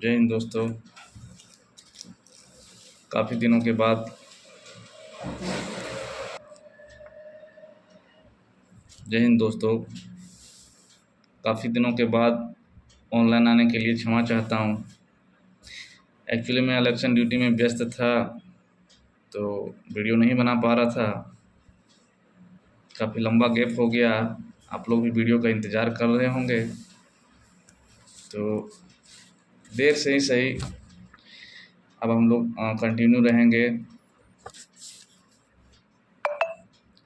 जय हिंद दोस्तों। काफ़ी दिनों के बाद जय हिंद दोस्तों। काफ़ी दिनों के बाद ऑनलाइन आने के लिए क्षमा चाहता हूँ। एक्चुअली मैं इलेक्शन ड्यूटी में व्यस्त था, तो वीडियो नहीं बना पा रहा था। काफ़ी लंबा गैप हो गया। आप लोग भी वीडियो का इंतज़ार कर रहे होंगे, तो देर से ही सही अब हम लोग कंटिन्यू रहेंगे।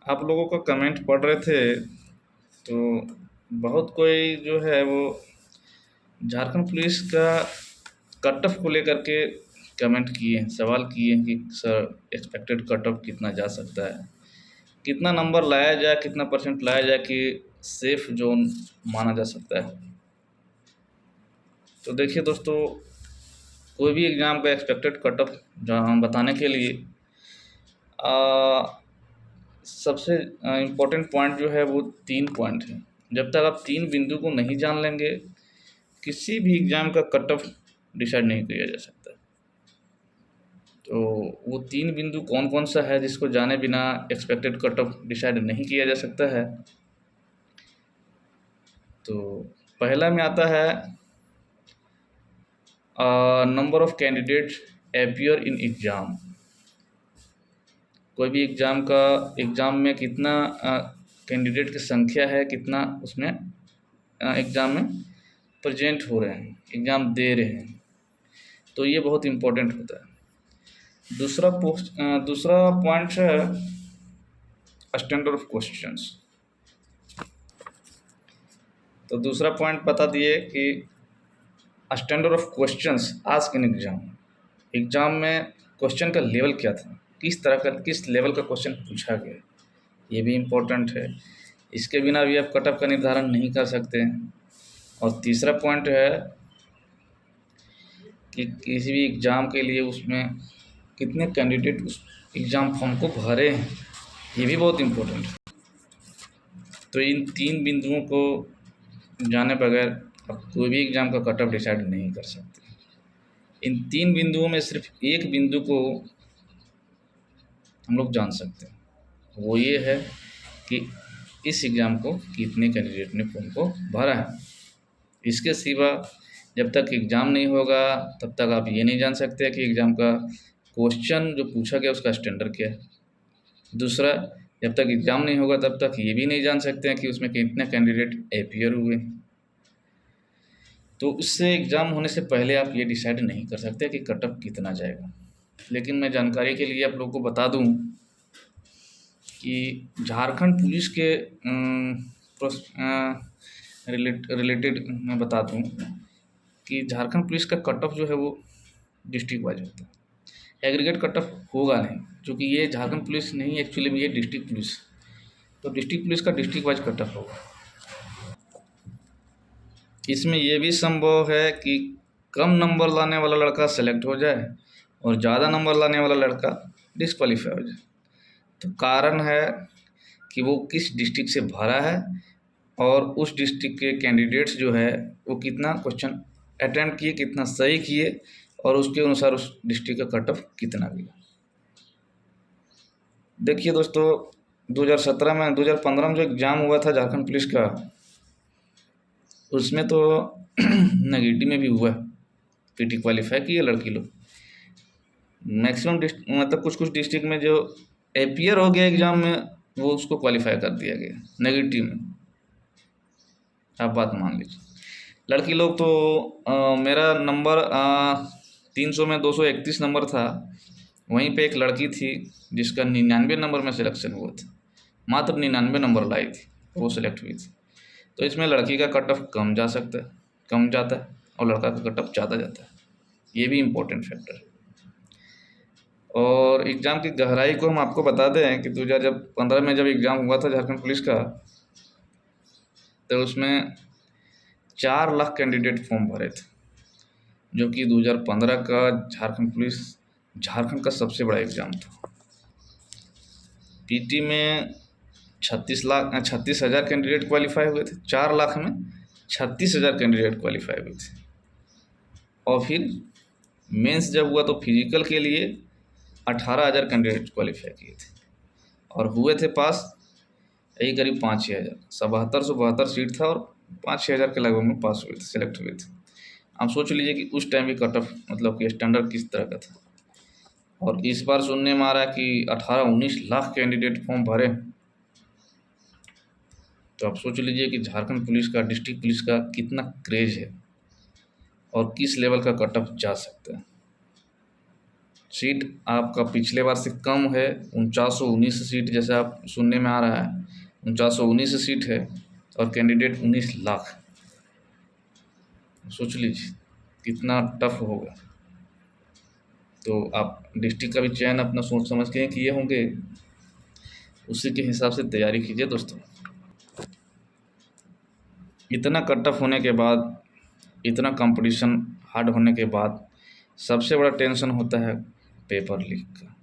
आप लोगों का कमेंट पढ़ रहे थे, तो बहुत कोई जो है वो झारखंड पुलिस का कट ऑफ को लेकर के कमेंट किए हैं, सवाल किए हैं कि सर एक्सपेक्टेड कट ऑफ कितना जा सकता है, कितना नंबर लाया जाए, कितना परसेंट लाया जाए कि सेफ जोन माना जा सकता है। तो देखिए दोस्तों, कोई भी एग्ज़ाम का एक्सपेक्टेड कट ऑफ जहाँ बताने के लिए सबसे इम्पोर्टेंट पॉइंट जो है वो 3 पॉइंट हैं। जब तक आप 3 बिंदु को नहीं जान लेंगे, किसी भी एग्ज़ाम का कट ऑफ डिसाइड नहीं किया जा सकता। तो वो 3 बिंदु कौन कौन सा है जिसको जाने बिना एक्सपेक्टेड कट ऑफ डिसाइड नहीं किया जा सकता है। तो पहला में आता है number of candidates appear in exam. कोई भी एग्ज़ाम में कितना कैंडिडेट की संख्या है, कितना उसमें एग्ज़ाम में प्रेजेंट हो रहे हैं, एग्ज़ाम दे रहे हैं, तो ये बहुत इम्पोर्टेंट होता है। दूसरा पॉइंट है स्टैंडर्ड ऑफ क्वेश्चंस। तो दूसरा पॉइंट बता दिए कि standard of questions asked in exam में क्वेश्चन का लेवल क्या था, किस लेवल का क्वेश्चन पूछा गया, ये भी इम्पोर्टेंट है। इसके बिना भी आप कट ऑफ का निर्धारण नहीं कर सकते हैं। और तीसरा पॉइंट है कि किसी भी एग्ज़ाम के लिए उसमें कितने कैंडिडेट उस एग्ज़ाम फॉर्म को भरे हैं, ये भी बहुत इम्पोर्टेंट है। तो इन 3 बिंदुओं को जाने बगैर आप कोई भी एग्ज़ाम का कट ऑफ डिसाइड नहीं कर सकते। इन 3 बिंदुओं में सिर्फ एक बिंदु को हम लोग जान सकते हैं, वो ये है कि इस एग्ज़ाम को कितने कैंडिडेट ने फॉर्म को भरा है। इसके सिवा जब तक एग्ज़ाम नहीं होगा तब तक आप ये नहीं जान सकते कि एग्ज़ाम का क्वेश्चन जो पूछा गया उसका स्टैंडर्ड क्या है। दूसरा, जब तक एग्ज़ाम नहीं होगा तब तक ये भी नहीं जान सकते हैं कि उसमें कितने कैंडिडेट अपीयर हुए। तो उससे एग्ज़ाम होने से पहले आप ये डिसाइड नहीं कर सकते कि कट ऑफ कितना जाएगा। लेकिन मैं जानकारी के लिए आप लोगों को बता दूं कि झारखंड पुलिस के रिलेटेड मैं बता दूं कि झारखंड पुलिस का कट ऑफ जो है वो डिस्ट्रिक्ट वाइज होता है। एग्रीगेट कट ऑफ होगा नहीं, क्योंकि ये झारखंड पुलिस नहीं, एक्चुअली में ये डिस्ट्रिक्ट पुलिस, तो डिस्ट्रिक्ट पुलिस का डिस्ट्रिक्ट वाइज कट ऑफ होगा। इसमें ये भी संभव है कि कम नंबर लाने वाला लड़का सेलेक्ट हो जाए और ज़्यादा नंबर लाने वाला लड़का डिस्क्वालीफाई हो जाए। तो कारण है कि वो किस डिस्ट्रिक्ट से भरा है और उस डिस्ट्रिक्ट के कैंडिडेट्स जो है वो कितना क्वेश्चन अटेम्प्ट किए, कितना सही किए, और उसके अनुसार उस डिस्ट्रिक्ट का कट ऑफ कितना गया। देखिए दोस्तों, 2015 में जो एग्ज़ाम हुआ था झारखंड पुलिस का, उसमें तो नेगेटिव में भी हुआ, पीटी क्वालिफाई किए लड़की लोग। मैक्सिमम मतलब कुछ डिस्ट्रिक्ट में जो अपीयर हो गया एग्ज़ाम में वो उसको क्वालिफाई कर दिया गया नेगेटिव में। आप बात मान लीजिए, लड़की लोग तो मेरा नंबर 300 में 231 नंबर था। वहीं पे एक लड़की थी जिसका 99 नंबर में सिलेक्शन हुआ था, मात्र 99 नंबर लाई थी, वो सिलेक्ट हुई थी। तो इसमें लड़की का कट ऑफ कम जाता है और लड़का का कट ऑफ ज़्यादा जाता है। ये भी इम्पोर्टेंट फैक्टर है। और एग्ज़ाम की गहराई को हम आपको बता दें कि 2015 में जब एग्ज़ाम हुआ था झारखंड पुलिस का, तो उसमें 4 लाख कैंडिडेट फॉर्म भरे थे, जो कि 2015 का झारखंड का सबसे बड़ा एग्ज़ाम था। पीटी में 36,000 कैंडिडेट क्वालिफाई हुए थे। 4 लाख में 36,000 कैंडिडेट क्वालिफाई हुए थे। और फिर मेंस जब हुआ तो फिजिकल के लिए 18,000 कैंडिडेट क्वालिफाई किए थे और हुए थे पास यही करीब 5-6 हज़ार। 7,772 सीट था और 5-6 हज़ार के लगभग में पास हुए थे, सेलेक्ट हुए थे। आप सोच लीजिए कि उस टाइम की कट ऑफ मतलब कि स्टैंडर्ड किस तरह का था। और इस बार सुनने में आ रहा है कि 18-19 लाख कैंडिडेट फॉर्म भरे। तो आप सोच लीजिए कि झारखंड पुलिस का, डिस्ट्रिक्ट पुलिस का कितना क्रेज है और किस लेवल का कट ऑफ जा सकता है। सीट आपका पिछले बार से कम है, 4919 सीट जैसे आप सुनने में आ रहा है, 4919 सीट है और कैंडिडेट 19 लाख। सोच लीजिए कितना टफ होगा। तो आप डिस्ट्रिक्ट का भी चयन अपना सोच समझ के किए होंगे, उसी के हिसाब से तैयारी कीजिए दोस्तों। इतना कट ऑफ होने के बाद, इतना कंपटीशन हार्ड होने के बाद सबसे बड़ा टेंशन होता है पेपर लीक का।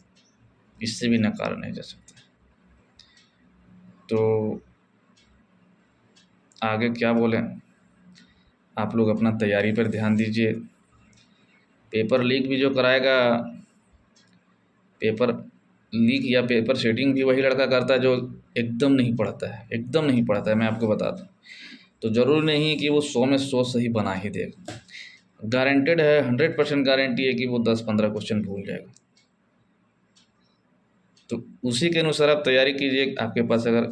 इससे भी नकारा नहीं जा सकता। तो आगे क्या बोलें, आप लोग अपना तैयारी पर ध्यान दीजिए। पेपर लीक भी जो कराएगा, पेपर लीक या पेपर सेटिंग भी वही लड़का करता है जो एकदम नहीं पढ़ता है, एकदम नहीं पढ़ता है। मैं आपको बता दूँ, तो ज़रूरी नहीं कि वो 100 में 100 सही बना ही देगा। गारंटेड है, 100% गारंटी है कि वो 10-15 क्वेश्चन भूल जाएगा। तो उसी के अनुसार आप तैयारी कीजिए। आपके पास अगर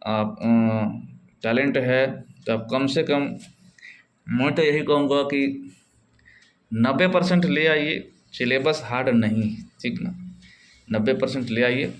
आप टैलेंट है तो आप कम से कम, मैं तो यही कहूँगा कि 90% ले आइए। सिलेबस हार्ड नहीं, ठीक ना, 90% ले आइए